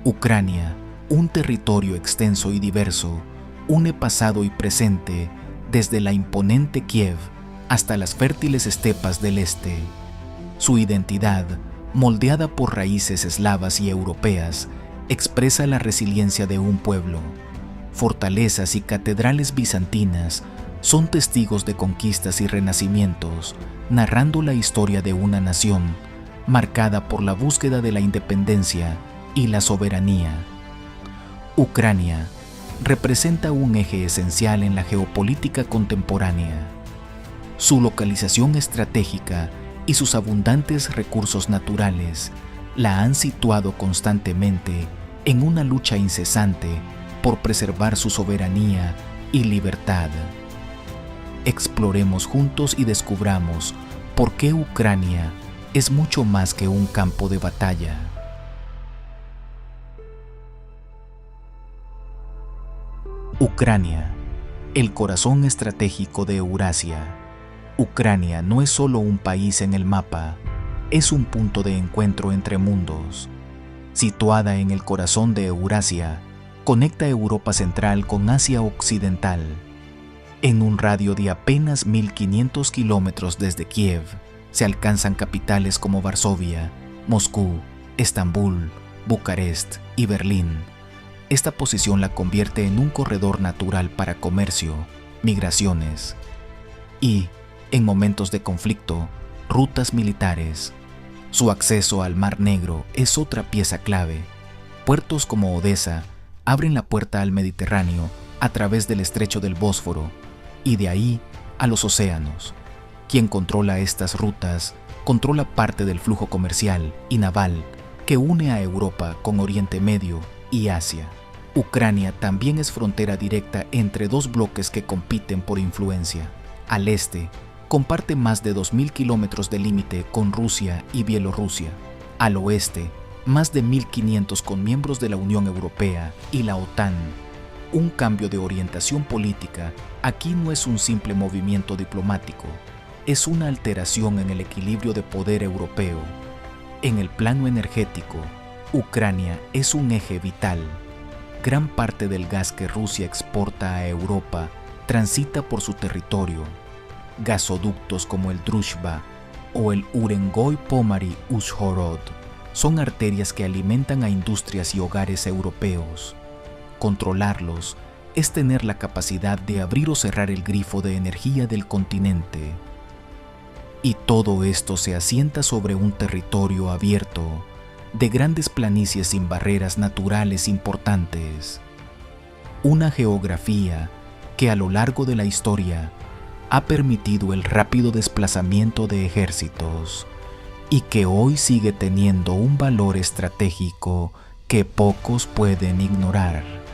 Ucrania, un territorio extenso y diverso, une pasado y presente desde la imponente Kiev hasta las fértiles estepas del este. Su identidad, moldeada por raíces eslavas y europeas, expresa la resiliencia de un pueblo. Fortalezas y catedrales bizantinas son testigos de conquistas y renacimientos, narrando la historia de una nación marcada por la búsqueda de la independencia y la soberanía. Ucrania representa un eje esencial en la geopolítica contemporánea. Su localización estratégica y sus abundantes recursos naturales la han situado constantemente en una lucha incesante por preservar su soberanía y libertad. Exploremos juntos y descubramos por qué Ucrania es mucho más que un campo de batalla. Ucrania, el corazón estratégico de Eurasia. Ucrania no es solo un país en el mapa, es un punto de encuentro entre mundos. Situada en el corazón de Eurasia, conecta Europa Central con Asia Occidental. En un radio de apenas 1.500 kilómetros desde Kiev, se alcanzan capitales como Varsovia, Moscú, Estambul, Bucarest y Berlín. Esta posición la convierte en un corredor natural para comercio, migraciones y, en momentos de conflicto, rutas militares. Su acceso al Mar Negro es otra pieza clave. Puertos como Odessa abren la puerta al Mediterráneo a través del estrecho del Bósforo y de ahí a los océanos. Quien controla estas rutas controla parte del flujo comercial y naval que une a Europa con Oriente Medio y Asia. Ucrania también es frontera directa entre dos bloques que compiten por influencia. Al este, comparte más de 2.000 kilómetros de límite con Rusia y Bielorrusia. Al oeste, más de 1.500 con miembros de la Unión Europea y la OTAN. Un cambio de orientación política aquí no es un simple movimiento diplomático, es una alteración en el equilibrio de poder europeo. En el plano energético, Ucrania es un eje vital. Gran parte del gas que Rusia exporta a Europa transita por su territorio. Gasoductos como el Druzhba o el Urengoy-Pomary-Uzhhorod son arterias que alimentan a industrias y hogares europeos. Controlarlos es tener la capacidad de abrir o cerrar el grifo de energía del continente. Y todo esto se asienta sobre un territorio abierto, de grandes planicies sin barreras naturales importantes. Una geografía que a lo largo de la historia ha permitido el rápido desplazamiento de ejércitos y que hoy sigue teniendo un valor estratégico que pocos pueden ignorar.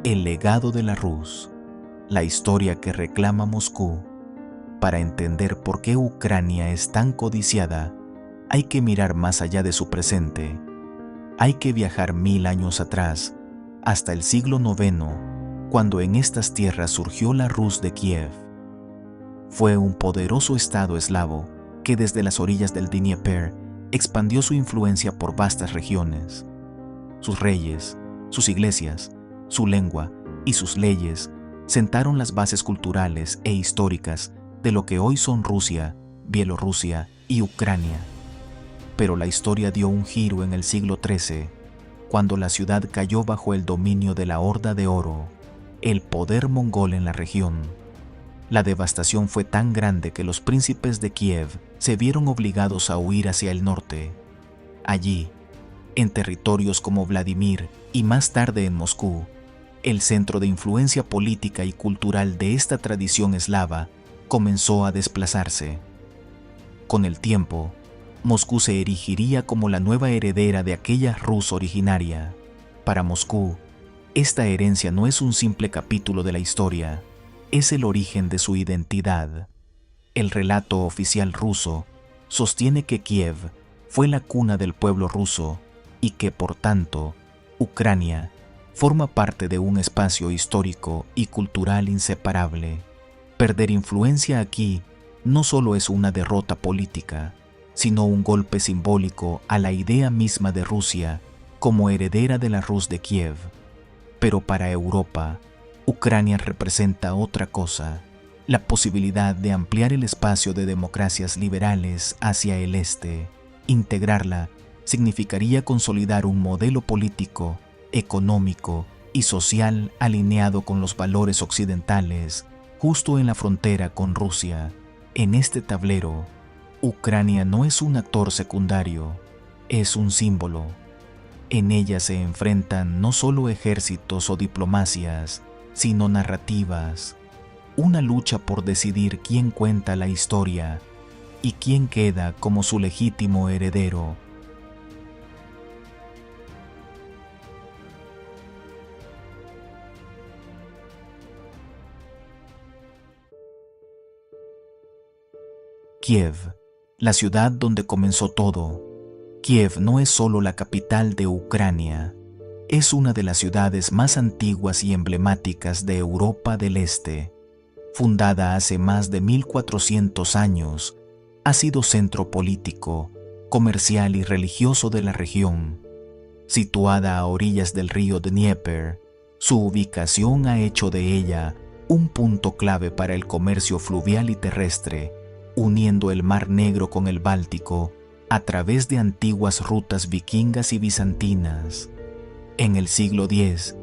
El legado de la Rus, la historia que reclama Moscú. Para entender por qué Ucrania es tan codiciada, hay que mirar más allá de su presente. Hay que viajar 1000 años atrás, hasta el siglo IX, cuando en estas tierras surgió la Rus de Kiev. Fue un poderoso estado eslavo que desde las orillas del Dnieper expandió su influencia por vastas regiones. Sus reyes, sus iglesias, su lengua y sus leyes sentaron las bases culturales e históricas de lo que hoy son Rusia, Bielorrusia y Ucrania. Pero la historia dio un giro en el siglo XIII, cuando la ciudad cayó bajo el dominio de la Horda de Oro, el poder mongol en la región. La devastación fue tan grande que los príncipes de Kiev se vieron obligados a huir hacia el norte. Allí, en territorios como Vladimir y más tarde en Moscú, el centro de influencia política y cultural de esta tradición eslava comenzó a desplazarse. Con el tiempo, Moscú se erigiría como la nueva heredera de aquella Rus originaria. Para Moscú, esta herencia no es un simple capítulo de la historia, es el origen de su identidad. El relato oficial ruso sostiene que Kiev fue la cuna del pueblo ruso y que, por tanto, Ucrania forma parte de un espacio histórico y cultural inseparable. Perder influencia aquí no solo es una derrota política, sino un golpe simbólico a la idea misma de Rusia como heredera de la Rus de Kiev. Pero para Europa, Ucrania representa otra cosa: la posibilidad de ampliar el espacio de democracias liberales hacia el este. Integrarla significaría consolidar un modelo político, económico y social alineado con los valores occidentales, justo en la frontera con Rusia. En este tablero, Ucrania no es un actor secundario, es un símbolo. En ella se enfrentan no solo ejércitos o diplomacias, sino narrativas, una lucha por decidir quién cuenta la historia y quién queda como su legítimo heredero. Kiev, la ciudad donde comenzó todo. Kiev no es solo la capital de Ucrania, es una de las ciudades más antiguas y emblemáticas de Europa del Este. Fundada hace más de 1400 años, ha sido centro político, comercial y religioso de la región. Situada a orillas del río Dnieper, su ubicación ha hecho de ella un punto clave para el comercio fluvial y terrestre, uniendo el Mar Negro con el Báltico a través de antiguas rutas vikingas y bizantinas. En el siglo X,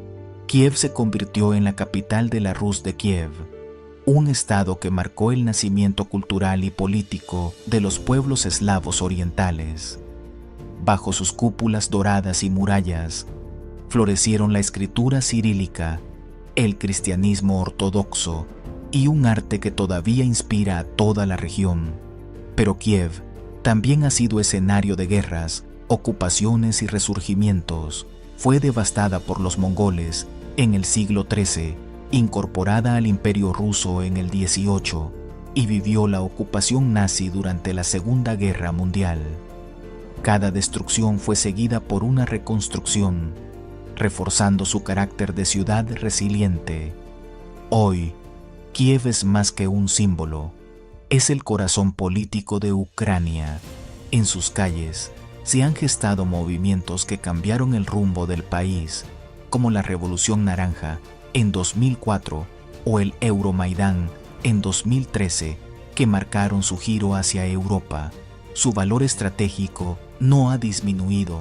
Kiev se convirtió en la capital de la Rus de Kiev, un estado que marcó el nacimiento cultural y político de los pueblos eslavos orientales. Bajo sus cúpulas doradas y murallas, florecieron la escritura cirílica, el cristianismo ortodoxo y un arte que todavía inspira a toda la región. Pero Kiev también ha sido escenario de guerras, ocupaciones y resurgimientos. Fue devastada por los mongoles en el siglo XIII, incorporada al Imperio Ruso en el XVIII y vivió la ocupación nazi durante la Segunda Guerra Mundial. Cada destrucción fue seguida por una reconstrucción, reforzando su carácter de ciudad resiliente. Hoy, Kiev es más que un símbolo, es el corazón político de Ucrania. En sus calles se han gestado movimientos que cambiaron el rumbo del país, como la Revolución Naranja en 2004 o el Euromaidán en 2013, que marcaron su giro hacia Europa. Su valor estratégico no ha disminuido.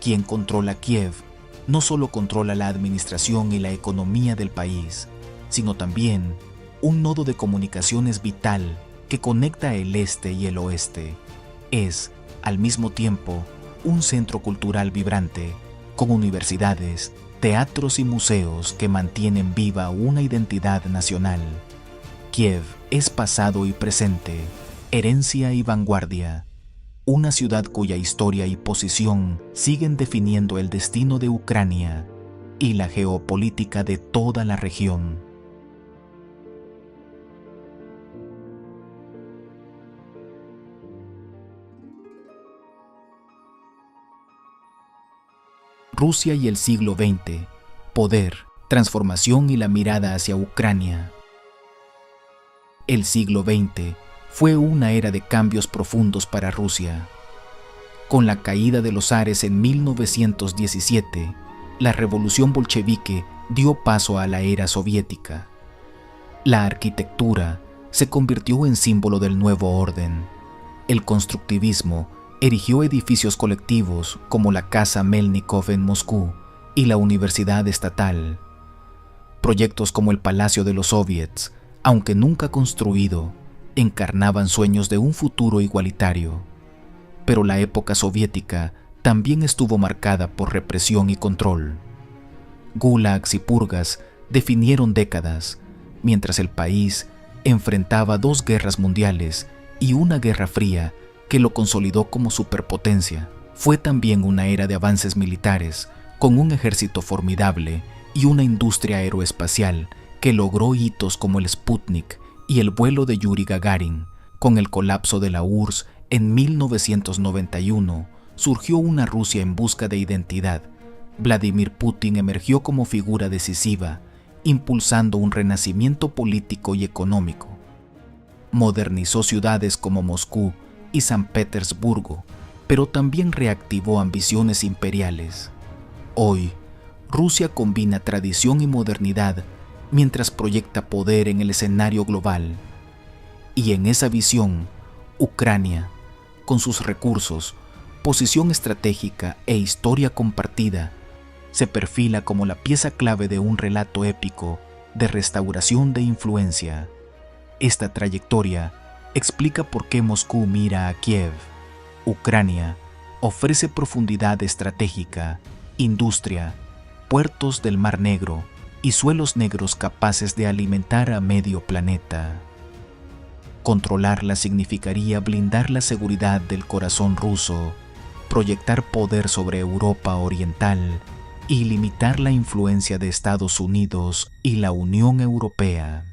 Quien controla Kiev no solo controla la administración y la economía del país, sino también un nodo de comunicaciones vital que conecta el este y el oeste. Es, al mismo tiempo, un centro cultural vibrante, con universidades, teatros y museos que mantienen viva una identidad nacional. Kiev es pasado y presente, herencia y vanguardia. Una ciudad cuya historia y posición siguen definiendo el destino de Ucrania y la geopolítica de toda la región. Rusia y el siglo XX, poder, transformación y la mirada hacia Ucrania. El siglo XX fue una era de cambios profundos para Rusia. Con la caída de los zares en 1917, la revolución bolchevique dio paso a la era soviética. La arquitectura se convirtió en símbolo del nuevo orden. El constructivismo erigió edificios colectivos como la Casa Melnikov en Moscú y la Universidad Estatal. Proyectos como el Palacio de los Soviets, aunque nunca construido, encarnaban sueños de un futuro igualitario. Pero la época soviética también estuvo marcada por represión y control. Gulags y purgas definieron décadas, mientras el país enfrentaba 2 guerras mundiales y una guerra fría que lo consolidó como superpotencia. Fue también una era de avances militares, con un ejército formidable y una industria aeroespacial que logró hitos como el Sputnik y el vuelo de Yuri Gagarin. Con el colapso de la URSS en 1991, surgió una Rusia en busca de identidad, Vladimir Putin emergió como figura decisiva, impulsando un renacimiento político y económico. Modernizó ciudades como Moscú y San Petersburgo, pero también reactivó ambiciones imperiales. Hoy, Rusia combina tradición y modernidad mientras proyecta poder en el escenario global. Y en esa visión, Ucrania, con sus recursos, posición estratégica e historia compartida, se perfila como la pieza clave de un relato épico de restauración de influencia. Esta trayectoria explica por qué Moscú mira a Kiev. Ucrania ofrece profundidad estratégica, industria, puertos del Mar Negro y suelos negros capaces de alimentar a medio planeta. Controlarla significaría blindar la seguridad del corazón ruso, proyectar poder sobre Europa Oriental y limitar la influencia de Estados Unidos y la Unión Europea.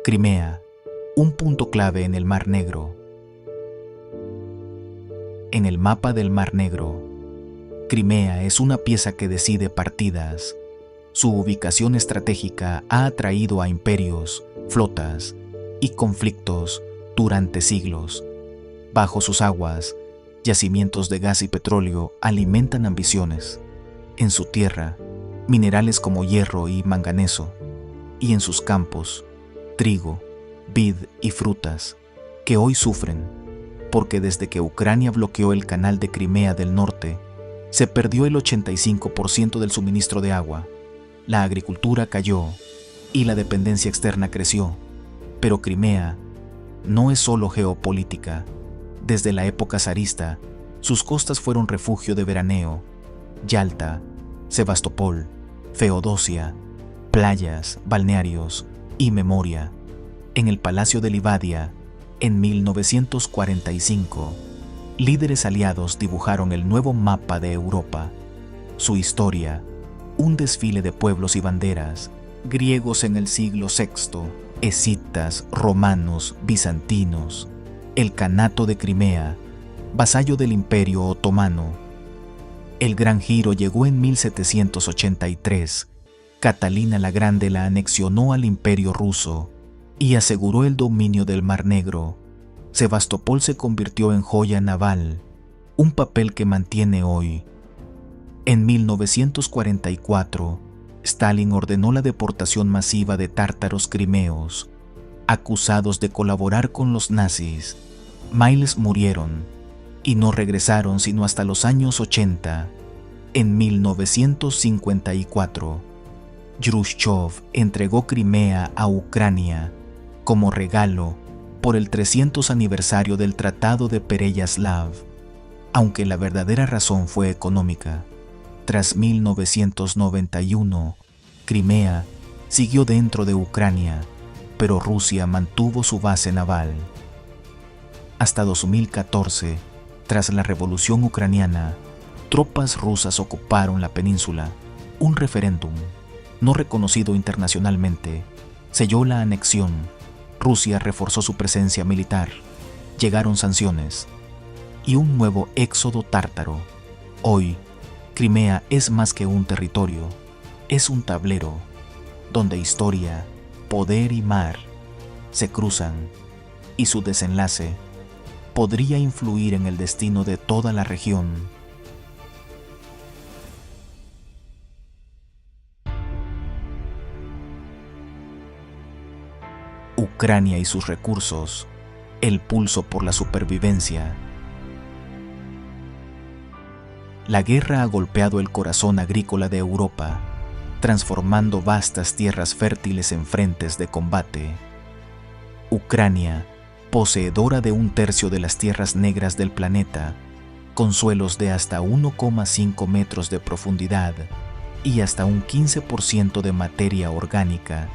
Crimea, un punto clave en el Mar Negro. En el mapa del Mar Negro, Crimea es una pieza que decide partidas. Su ubicación estratégica ha atraído a imperios, flotas y conflictos durante siglos. Bajo sus aguas, yacimientos de gas y petróleo alimentan ambiciones. En su tierra, minerales como hierro y manganeso. Y en sus campos, trigo, vid y frutas, que hoy sufren, porque desde que Ucrania bloqueó el canal de Crimea del norte, se perdió el 85% del suministro de agua, la agricultura cayó y la dependencia externa creció. Pero Crimea no es solo geopolítica. Desde la época zarista, sus costas fueron refugio de veraneo. Yalta, Sebastopol, Feodosia, playas, balnearios y memoria. En el Palacio de Livadia, en 1945, líderes aliados dibujaron el nuevo mapa de Europa. Su historia, un desfile de pueblos y banderas, griegos en el siglo VI, escitas, romanos, bizantinos, el Kanato de Crimea, vasallo del Imperio Otomano. El gran giro llegó en 1783. Catalina la Grande la anexionó al Imperio ruso y aseguró el dominio del Mar Negro. Sebastopol se convirtió en joya naval, un papel que mantiene hoy. En 1944, Stalin ordenó la deportación masiva de tártaros crimeos, acusados de colaborar con los nazis. Miles murieron y no regresaron sino hasta los años 80. En 1954, Khrushchev entregó Crimea a Ucrania como regalo por el 300 aniversario del Tratado de Pereyaslav, aunque la verdadera razón fue económica. Tras 1991, Crimea siguió dentro de Ucrania, pero Rusia mantuvo su base naval. Hasta 2014, tras la Revolución Ucraniana, tropas rusas ocuparon la península. Un referéndum, no reconocido internacionalmente, selló la anexión. Rusia reforzó su presencia militar, llegaron sanciones y un nuevo éxodo tártaro. Hoy, Crimea es más que un territorio, es un tablero donde historia, poder y mar se cruzan y su desenlace podría influir en el destino de toda la región. Ucrania y sus recursos, el pulso por la supervivencia. La guerra ha golpeado el corazón agrícola de Europa, transformando vastas tierras fértiles en frentes de combate. Ucrania, poseedora de 1/3 de las tierras negras del planeta, con suelos de hasta 1,5 metros de profundidad y hasta un 15% de materia orgánica,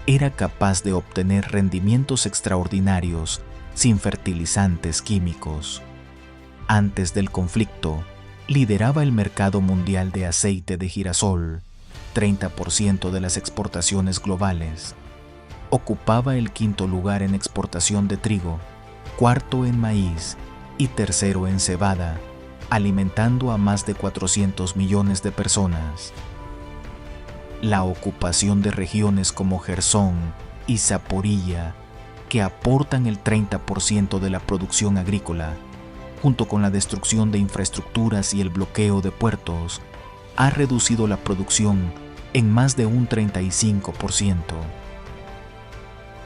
era capaz de obtener rendimientos extraordinarios sin fertilizantes químicos. Antes del conflicto, lideraba el mercado mundial de aceite de girasol, 30% de las exportaciones globales. ocupaba el quinto lugar en exportación de trigo, cuarto en maíz y tercero en cebada, alimentando a más de 400 millones de personas. La ocupación de regiones como Jersón y Zaporilla, que aportan el 30% de la producción agrícola, junto con la destrucción de infraestructuras y el bloqueo de puertos, ha reducido la producción en más de un 35%.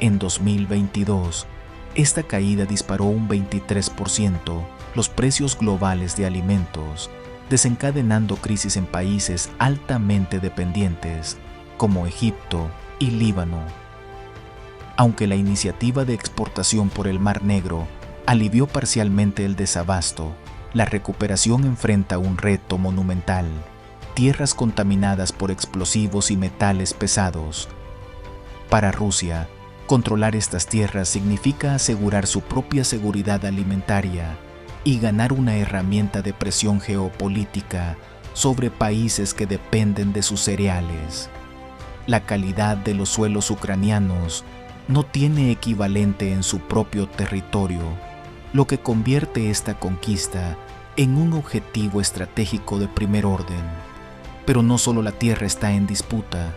En 2022, esta caída disparó un 23% los precios globales de alimentos, desencadenando crisis en países altamente dependientes como Egipto y Líbano. Aunque la iniciativa de exportación por el Mar Negro alivió parcialmente el desabasto, la recuperación enfrenta un reto monumental: tierras contaminadas por explosivos y metales pesados. Para Rusia, controlar estas tierras significa asegurar su propia seguridad alimentaria y ganar una herramienta de presión geopolítica sobre países que dependen de sus cereales. La calidad de los suelos ucranianos no tiene equivalente en su propio territorio, lo que convierte esta conquista en un objetivo estratégico de primer orden. Pero no solo la tierra está en disputa,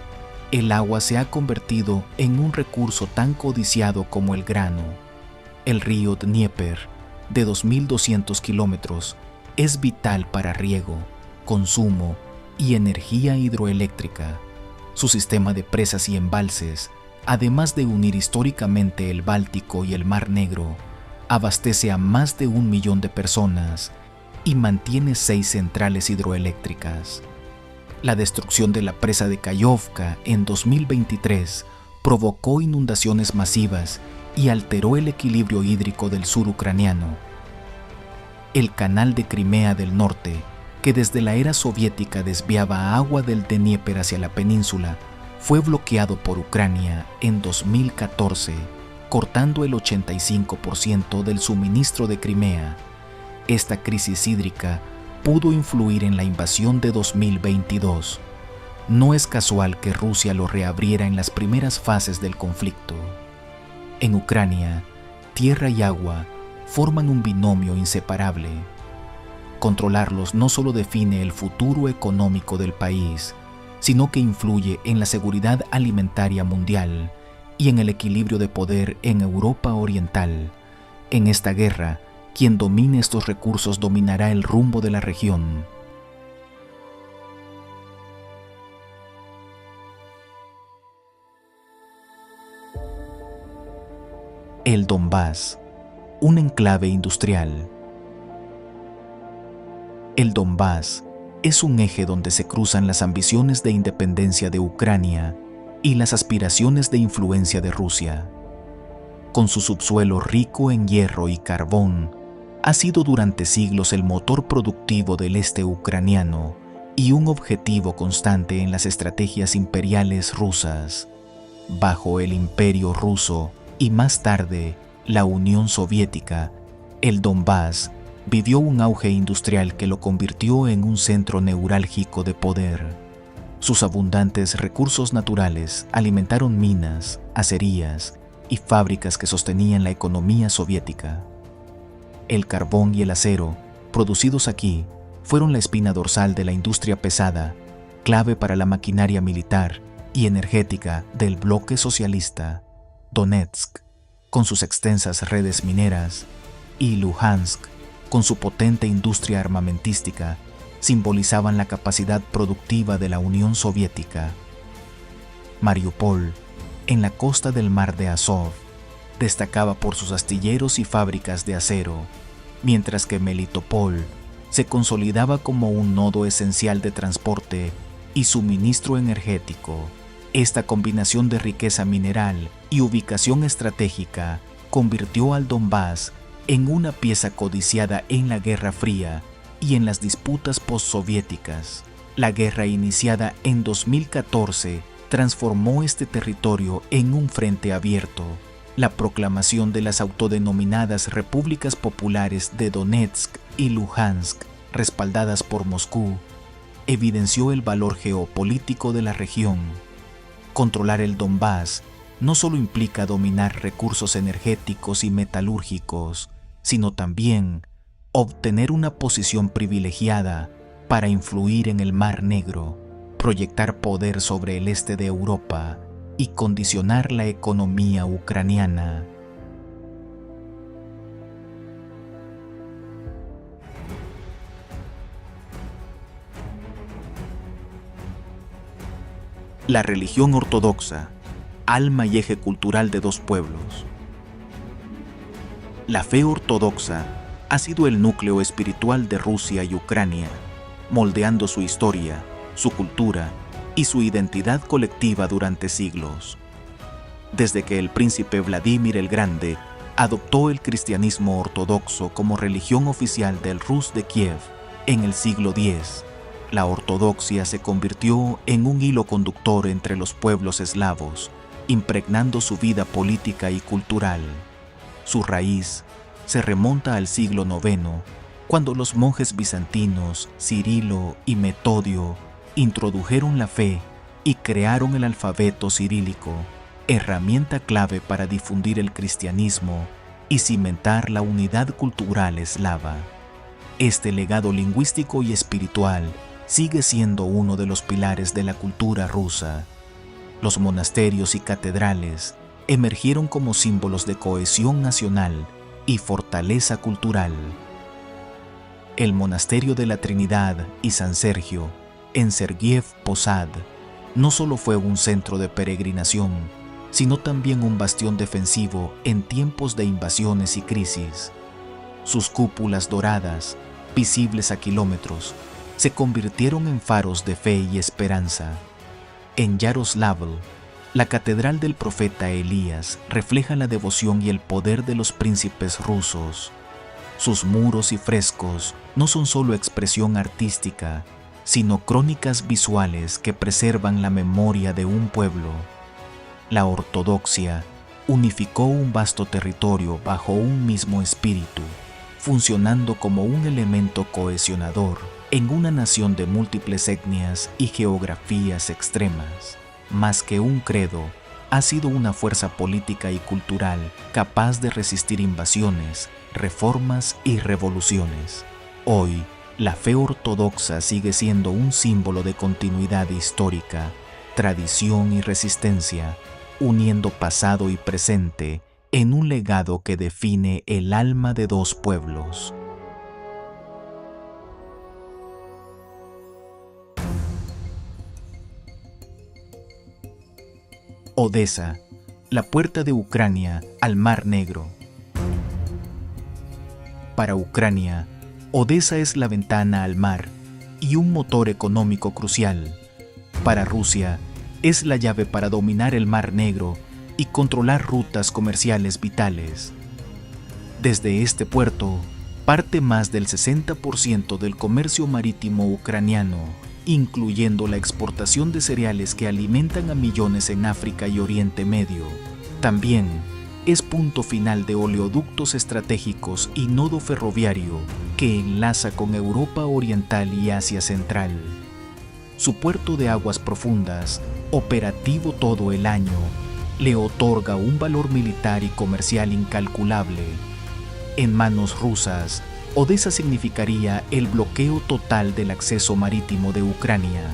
el agua se ha convertido en un recurso tan codiciado como el grano. El río Dnieper, de 2.200 kilómetros, es vital para riego, consumo y energía hidroeléctrica. Su sistema de presas y embalses, además de unir históricamente el Báltico y el Mar Negro, abastece a más de 1 millón de personas y mantiene 6 centrales hidroeléctricas. La destrucción de la presa de Kayovka en 2023 provocó inundaciones masivas y alteró el equilibrio hídrico del sur ucraniano. El canal de Crimea del norte, que desde la era soviética desviaba agua del Dnieper hacia la península, fue bloqueado por Ucrania en 2014, cortando el 85% del suministro de Crimea. Esta crisis hídrica pudo influir en la invasión de 2022. No es casual que Rusia lo reabriera en las primeras fases del conflicto. En Ucrania, tierra y agua forman un binomio inseparable. Controlarlos no solo define el futuro económico del país, sino que influye en la seguridad alimentaria mundial y en el equilibrio de poder en Europa Oriental. En esta guerra, quien domine estos recursos dominará el rumbo de la región. El Donbass, un enclave industrial. El Donbass es un eje donde se cruzan las ambiciones de independencia de Ucrania y las aspiraciones de influencia de Rusia. Con su subsuelo rico en hierro y carbón, ha sido durante siglos el motor productivo del este ucraniano y un objetivo constante en las estrategias imperiales rusas. Bajo el Imperio Ruso y más tarde la Unión Soviética, el Donbass vivió un auge industrial que lo convirtió en un centro neurálgico de poder. Sus abundantes recursos naturales alimentaron minas, acerías y fábricas que sostenían la economía soviética. El carbón y el acero, producidos aquí, fueron la espina dorsal de la industria pesada, clave para la maquinaria militar y energética del bloque socialista. Donetsk, con sus extensas redes mineras, y Luhansk, con su potente industria armamentística, simbolizaban la capacidad productiva de la Unión Soviética. Mariupol, en la costa del mar de Azov, destacaba por sus astilleros y fábricas de acero, mientras que Melitopol se consolidaba como un nodo esencial de transporte y suministro energético. Esta combinación de riqueza mineral y ubicación estratégica convirtió al Donbass en una pieza codiciada en la Guerra Fría y en las disputas postsoviéticas. La guerra iniciada en 2014 transformó este territorio en un frente abierto. La proclamación de las autodenominadas Repúblicas Populares de Donetsk y Luhansk, respaldadas por Moscú, evidenció el valor geopolítico de la región. Controlar el Donbass no solo implica dominar recursos energéticos y metalúrgicos, sino también obtener una posición privilegiada para influir en el Mar Negro, proyectar poder sobre el este de Europa y condicionar la economía ucraniana. La religión ortodoxa, alma y eje cultural de dos pueblos. La fe ortodoxa ha sido el núcleo espiritual de Rusia y Ucrania, moldeando su historia, su cultura y su identidad colectiva durante siglos. Desde que el príncipe Vladimir el Grande adoptó el cristianismo ortodoxo como religión oficial del Rus de Kiev en el siglo X, la ortodoxia se convirtió en un hilo conductor entre los pueblos eslavos, impregnando su vida política y cultural. Su raíz se remonta al siglo IX, cuando los monjes bizantinos Cirilo y Metodio introdujeron la fe y crearon el alfabeto cirílico, herramienta clave para difundir el cristianismo y cimentar la unidad cultural eslava. Este legado lingüístico y espiritual sigue siendo uno de los pilares de la cultura rusa. Los monasterios y catedrales emergieron como símbolos de cohesión nacional y fortaleza cultural. El monasterio de la Trinidad y San Sergio, en Sergiev Posad, no solo fue un centro de peregrinación, sino también un bastión defensivo en tiempos de invasiones y crisis. Sus cúpulas doradas, visibles a kilómetros, se convirtieron en faros de fe y esperanza. En Yaroslavl, la catedral del profeta Elías refleja la devoción y el poder de los príncipes rusos. Sus muros y frescos no son solo expresión artística, sino crónicas visuales que preservan la memoria de un pueblo. La ortodoxia unificó un vasto territorio bajo un mismo espíritu, funcionando como un elemento cohesionador en una nación de múltiples etnias y geografías extremas. Más que un credo, ha sido una fuerza política y cultural capaz de resistir invasiones, reformas y revoluciones. Hoy, la fe ortodoxa sigue siendo un símbolo de continuidad histórica, tradición y resistencia, uniendo pasado y presente en un legado que define el alma de dos pueblos. Odesa, la puerta de Ucrania al Mar Negro. Para Ucrania, Odesa es la ventana al mar y un motor económico crucial. Para Rusia, es la llave para dominar el Mar Negro y controlar rutas comerciales vitales. Desde este puerto, parte más del 60% del comercio marítimo ucraniano, incluyendo la exportación de cereales que alimentan a millones en África y Oriente Medio. También es punto final de oleoductos estratégicos y nodo ferroviario que enlaza con Europa Oriental y Asia Central. Su puerto de aguas profundas, operativo todo el año, le otorga un valor militar y comercial incalculable. En manos rusas, Odesa significaría el bloqueo total del acceso marítimo de Ucrania,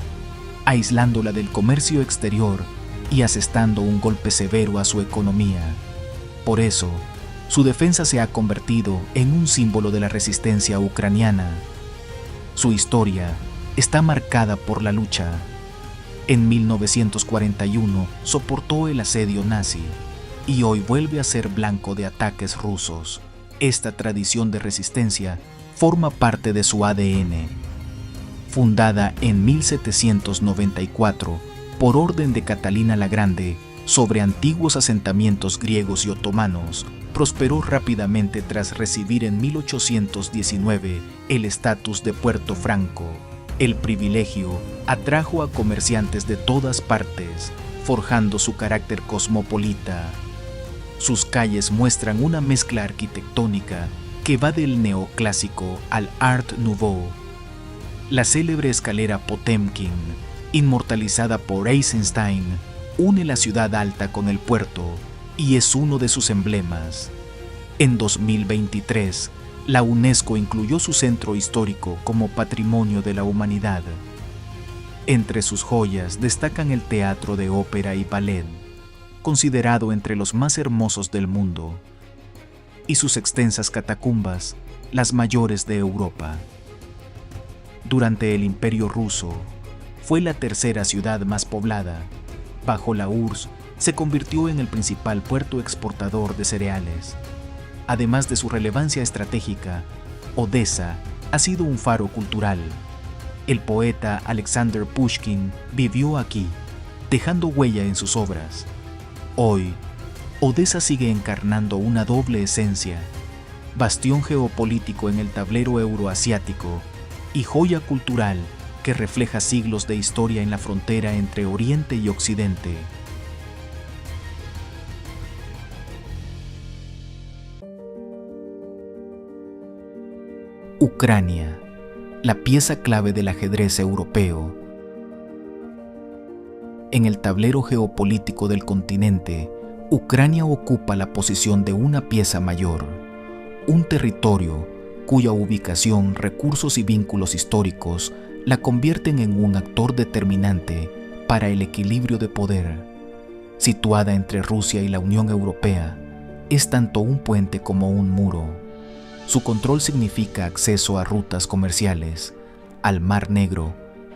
aislándola del comercio exterior y asestando un golpe severo a su economía. Por eso, su defensa se ha convertido en un símbolo de la resistencia ucraniana. Su historia está marcada por la lucha. En 1941 soportó el asedio nazi y hoy vuelve a ser blanco de ataques rusos. Esta tradición de resistencia forma parte de su ADN. Fundada en 1794 por orden de Catalina la Grande sobre antiguos asentamientos griegos y otomanos, prosperó rápidamente tras recibir en 1819 el estatus de Puerto Franco. El privilegio atrajo a comerciantes de todas partes, forjando su carácter cosmopolita. Sus calles muestran una mezcla arquitectónica que va del neoclásico al Art Nouveau. La célebre escalera Potemkin, inmortalizada por Eisenstein, une la ciudad alta con el puerto y es uno de sus emblemas. En 2023, la UNESCO incluyó su centro histórico como Patrimonio de la Humanidad. Entre sus joyas destacan el Teatro de Ópera y Ballet, considerado entre los más hermosos del mundo, y sus extensas catacumbas, las mayores de Europa. Durante el Imperio Ruso, fue la tercera ciudad más poblada. Bajo la URSS, se convirtió en el principal puerto exportador de cereales. Además de su relevancia estratégica, Odesa ha sido un faro cultural. El poeta Alexander Pushkin vivió aquí, dejando huella en sus obras. Hoy, Odesa sigue encarnando una doble esencia: bastión geopolítico en el tablero euroasiático y joya cultural que refleja siglos de historia en la frontera entre Oriente y Occidente. Ucrania, la pieza clave del ajedrez europeo. En el tablero geopolítico del continente, Ucrania ocupa la posición de una pieza mayor, un territorio cuya ubicación, recursos y vínculos históricos la convierten en un actor determinante para el equilibrio de poder. Situada entre Rusia y la Unión Europea, es tanto un puente como un muro. Su control significa acceso a rutas comerciales, al Mar Negro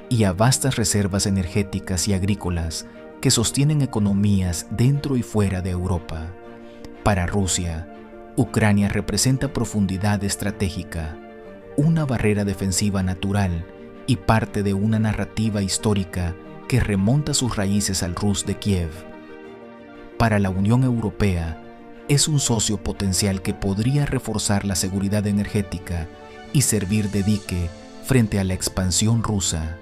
y a vastas reservas energéticas y agrícolas que sostienen economías dentro y fuera de Europa. Para Rusia, Ucrania representa profundidad estratégica, una barrera defensiva natural y parte de una narrativa histórica que remonta sus raíces al Rus de Kiev. Para la Unión Europea, es un socio potencial que podría reforzar la seguridad energética y servir de dique frente a la expansión rusa.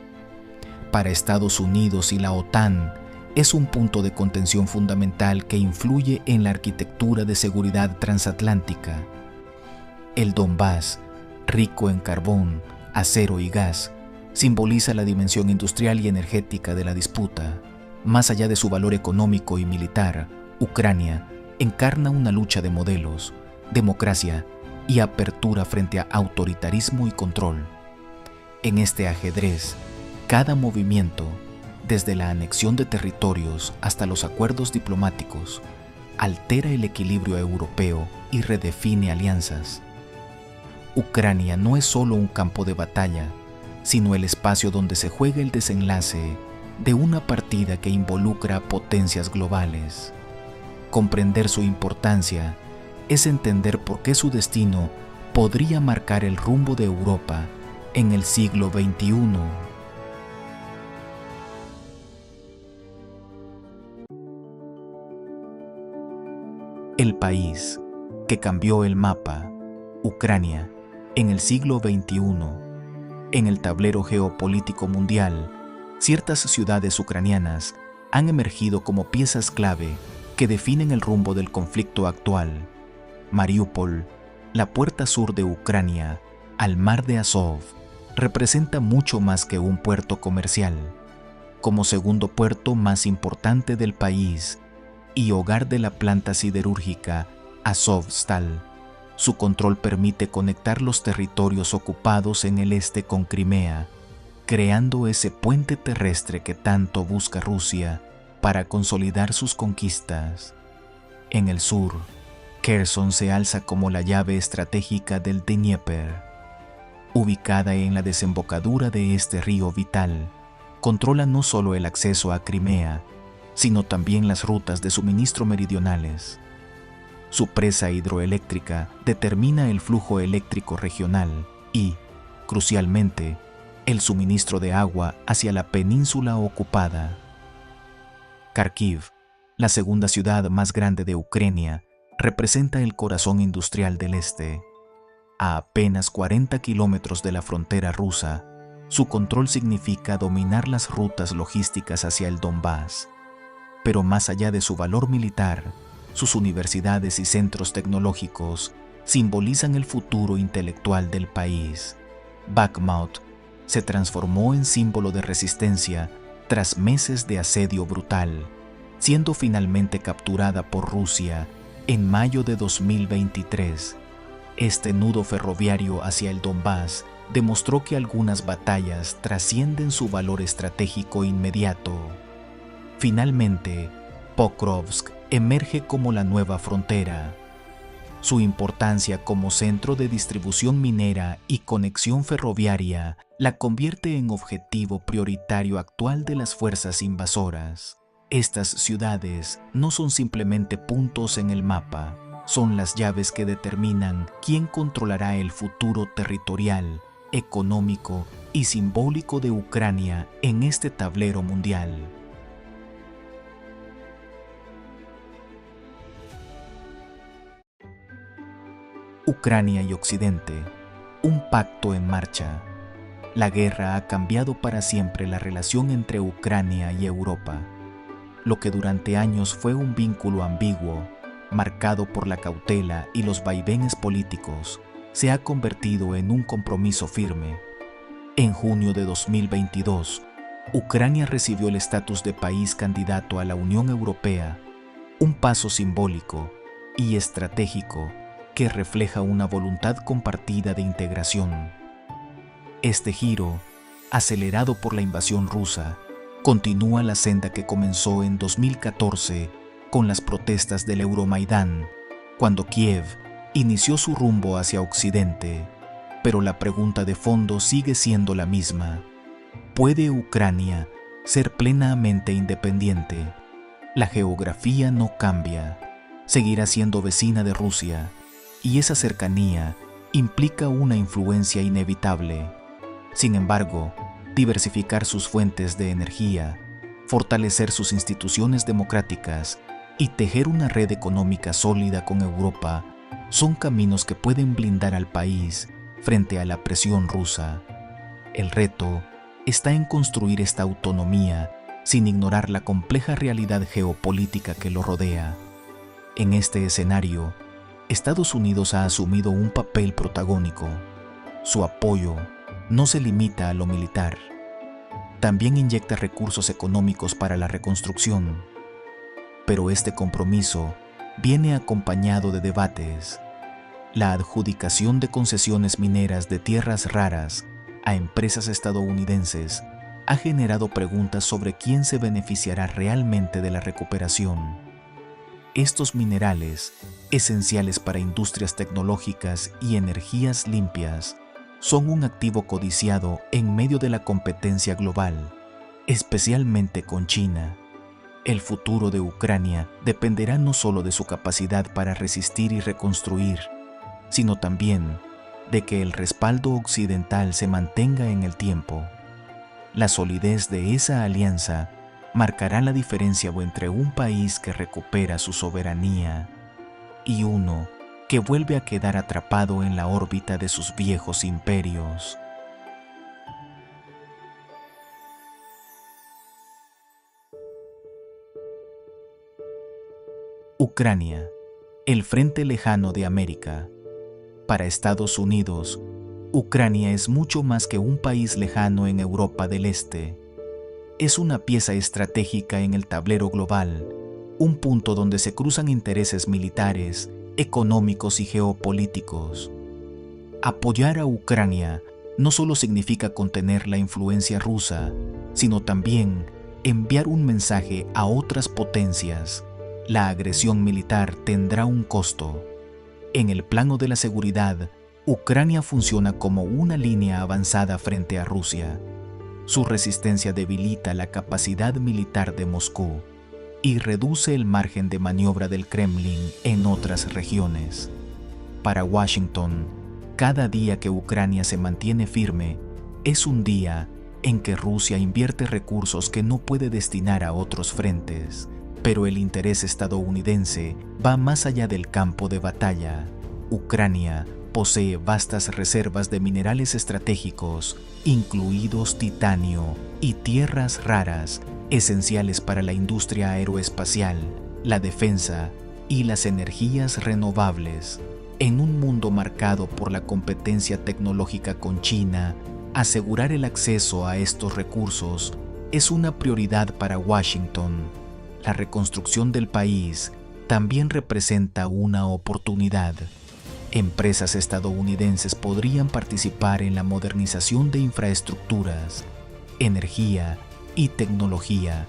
Para Estados Unidos y la OTAN, es un punto de contención fundamental que influye en la arquitectura de seguridad transatlántica. El Donbass, rico en carbón, acero y gas, simboliza la dimensión industrial y energética de la disputa. Más allá de su valor económico y militar, Ucrania encarna una lucha de modelos, democracia y apertura frente a autoritarismo y control. En este ajedrez, cada movimiento, desde la anexión de territorios hasta los acuerdos diplomáticos, altera el equilibrio europeo y redefine alianzas. Ucrania no es solo un campo de batalla, sino el espacio donde se juega el desenlace de una partida que involucra a potencias globales. Comprender su importancia es entender por qué su destino podría marcar el rumbo de Europa en el siglo XXI. El país que cambió el mapa, Ucrania, en el siglo XXI. En el tablero geopolítico mundial, ciertas ciudades ucranianas han emergido como piezas clave que definen el rumbo del conflicto actual. Mariupol, la puerta sur de Ucrania, al mar de Azov, representa mucho más que un puerto comercial. Como segundo puerto más importante del país y hogar de la planta siderúrgica Azovstal, su control permite conectar los territorios ocupados en el este con Crimea, creando ese puente terrestre que tanto busca Rusia para consolidar sus conquistas. En el sur, Kherson se alza como la llave estratégica del Dnieper. Ubicada en la desembocadura de este río vital, controla no solo el acceso a Crimea, sino también las rutas de suministro meridionales. Su presa hidroeléctrica determina el flujo eléctrico regional y, crucialmente, el suministro de agua hacia la península ocupada. Kharkiv, la segunda ciudad más grande de Ucrania, representa el corazón industrial del este. A apenas 40 kilómetros de la frontera rusa, su control significa dominar las rutas logísticas hacia el Donbass. Pero más allá de su valor militar, sus universidades y centros tecnológicos simbolizan el futuro intelectual del país. Bakhmut se transformó en símbolo de resistencia tras meses de asedio brutal, siendo finalmente capturada por Rusia en mayo de 2023. Este nudo ferroviario hacia el Donbass demostró que algunas batallas trascienden su valor estratégico inmediato. Finalmente, Pokrovsk emerge como la nueva frontera. Su importancia como centro de distribución minera y conexión ferroviaria la convierte en objetivo prioritario actual de las fuerzas invasoras. Estas ciudades no son simplemente puntos en el mapa, son las llaves que determinan quién controlará el futuro territorial, económico y simbólico de Ucrania en este tablero mundial. Ucrania y Occidente, un pacto en marcha. La guerra ha cambiado para siempre la relación entre Ucrania y Europa. Lo que durante años fue un vínculo ambiguo, marcado por la cautela y los vaivenes políticos, se ha convertido en un compromiso firme. En junio de 2022, Ucrania recibió el estatus de país candidato a la Unión Europea, un paso simbólico y estratégico que refleja una voluntad compartida de integración. Este giro, acelerado por la invasión rusa, continúa la senda que comenzó en 2014 con las protestas del Euromaidán, cuando Kiev inició su rumbo hacia Occidente. Pero la pregunta de fondo sigue siendo la misma. ¿Puede Ucrania ser plenamente independiente? La geografía no cambia. Seguirá siendo vecina de Rusia, y esa cercanía implica una influencia inevitable. Sin embargo, diversificar sus fuentes de energía, fortalecer sus instituciones democráticas y tejer una red económica sólida con Europa son caminos que pueden blindar al país frente a la presión rusa. El reto está en construir esta autonomía sin ignorar la compleja realidad geopolítica que lo rodea. En este escenario, Estados Unidos ha asumido un papel protagónico. Su apoyo no se limita a lo militar. También inyecta recursos económicos para la reconstrucción. Pero este compromiso viene acompañado de debates. La adjudicación de concesiones mineras de tierras raras a empresas estadounidenses ha generado preguntas sobre quién se beneficiará realmente de la recuperación. Estos minerales, esenciales para industrias tecnológicas y energías limpias, son un activo codiciado en medio de la competencia global, especialmente con China. El futuro de Ucrania dependerá no solo de su capacidad para resistir y reconstruir, sino también de que el respaldo occidental se mantenga en el tiempo. La solidez de esa alianza marcará la diferencia entre un país que recupera su soberanía y uno que vuelve a quedar atrapado en la órbita de sus viejos imperios. Ucrania, el frente lejano de América. Para Estados Unidos, Ucrania es mucho más que un país lejano en Europa del Este. Es una pieza estratégica en el tablero global, un punto donde se cruzan intereses militares, económicos y geopolíticos. Apoyar a Ucrania no solo significa contener la influencia rusa, sino también enviar un mensaje a otras potencias. La agresión militar tendrá un costo. En el plano de la seguridad, Ucrania funciona como una línea avanzada frente a Rusia. Su resistencia debilita la capacidad militar de Moscú y reduce el margen de maniobra del Kremlin en otras regiones. Para Washington, cada día que Ucrania se mantiene firme es un día en que Rusia invierte recursos que no puede destinar a otros frentes. Pero el interés estadounidense va más allá del campo de batalla. Ucrania posee vastas reservas de minerales estratégicos, incluidos titanio y tierras raras, esenciales para la industria aeroespacial, la defensa y las energías renovables. En un mundo marcado por la competencia tecnológica con China, asegurar el acceso a estos recursos es una prioridad para Washington. la reconstrucción del país también representa una oportunidad. Empresas estadounidenses podrían participar en la modernización de infraestructuras, energía y tecnología,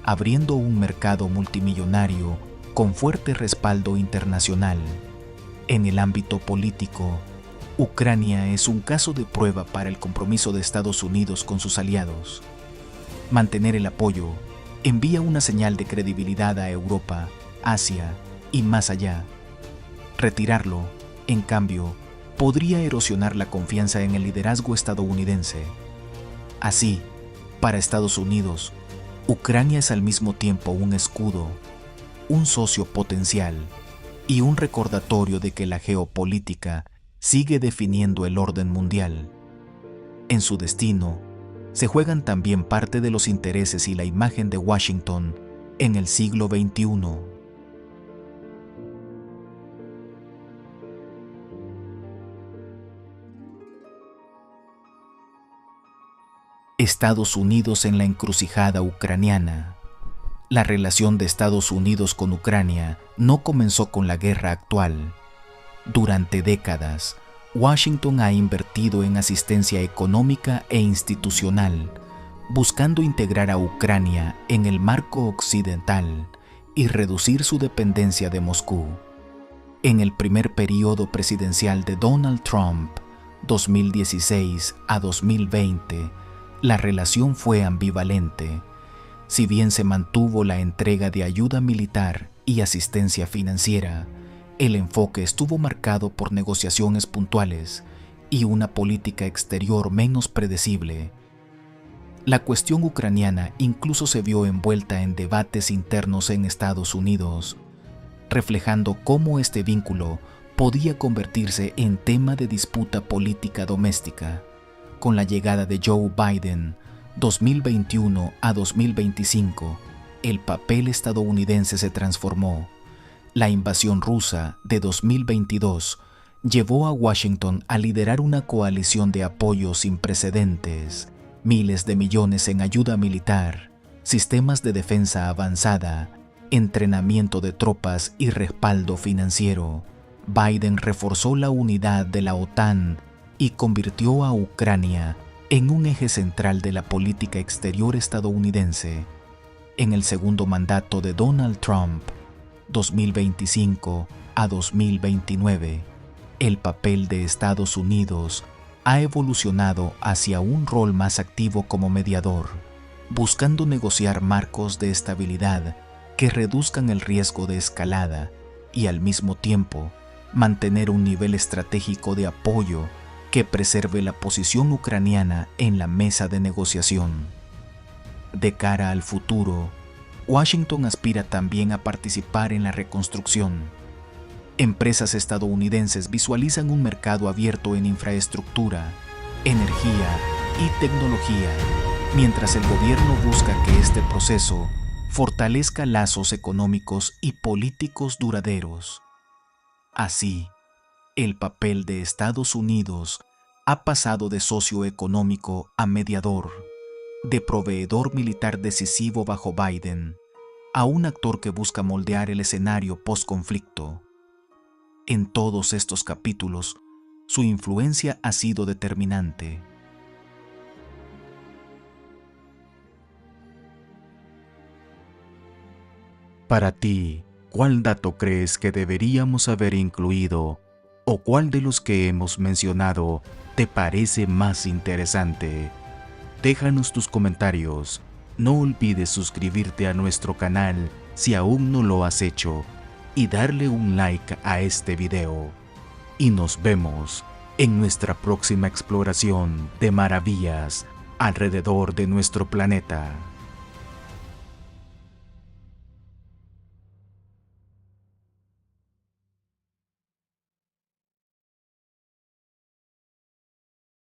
abriendo un mercado multimillonario con fuerte respaldo internacional. En el ámbito político, Ucrania es un caso de prueba para el compromiso de Estados Unidos con sus aliados. Mantener el apoyo envía una señal de credibilidad a Europa, Asia y más allá. Retirarlo, en cambio, podría erosionar la confianza en el liderazgo estadounidense. Así, para Estados Unidos, Ucrania es al mismo tiempo un escudo, un socio potencial y un recordatorio de que la geopolítica sigue definiendo el orden mundial. En su destino, se juegan también parte de los intereses y la imagen de Washington en el siglo XXI. Estados Unidos en la encrucijada ucraniana. La relación de Estados Unidos con Ucrania no comenzó con la guerra actual. Durante décadas, Washington ha invertido en asistencia económica e institucional, buscando integrar a Ucrania en el marco occidental y reducir su dependencia de Moscú. En el primer periodo presidencial de Donald Trump, 2016 a 2020, la relación fue ambivalente. Si bien se mantuvo la entrega de ayuda militar y asistencia financiera, el enfoque estuvo marcado por negociaciones puntuales y una política exterior menos predecible. La cuestión ucraniana incluso se vio envuelta en debates internos en Estados Unidos, reflejando cómo este vínculo podía convertirse en tema de disputa política doméstica. Con la llegada de Joe Biden, 2021 a 2025, el papel estadounidense se transformó. La invasión rusa de 2022 llevó a Washington a liderar una coalición de apoyo sin precedentes, miles de millones en ayuda militar, sistemas de defensa avanzada, entrenamiento de tropas y respaldo financiero. Biden reforzó la unidad de la OTAN y convirtió a Ucrania en un eje central de la política exterior estadounidense. En el segundo mandato de Donald Trump, 2025 a 2029, el papel de Estados Unidos ha evolucionado hacia un rol más activo como mediador, buscando negociar marcos de estabilidad que reduzcan el riesgo de escalada y al mismo tiempo mantener un nivel estratégico de apoyo que preserve la posición ucraniana en la mesa de negociación. De cara al futuro, Washington aspira también a participar en la reconstrucción. Empresas estadounidenses visualizan un mercado abierto en infraestructura, energía y tecnología, mientras el gobierno busca que este proceso fortalezca lazos económicos y políticos duraderos. Así, el papel de Estados Unidos ha pasado de socio económico a mediador, de proveedor militar decisivo bajo Biden, a un actor que busca moldear el escenario post-conflicto. En todos estos capítulos, su influencia ha sido determinante. Para ti, ¿cuál dato crees que deberíamos haber incluido o cuál de los que hemos mencionado te parece más interesante? Déjanos tus comentarios. No olvides suscribirte a nuestro canal si aún no lo has hecho y darle un like a este video. Y nos vemos en nuestra próxima exploración de maravillas alrededor de nuestro planeta.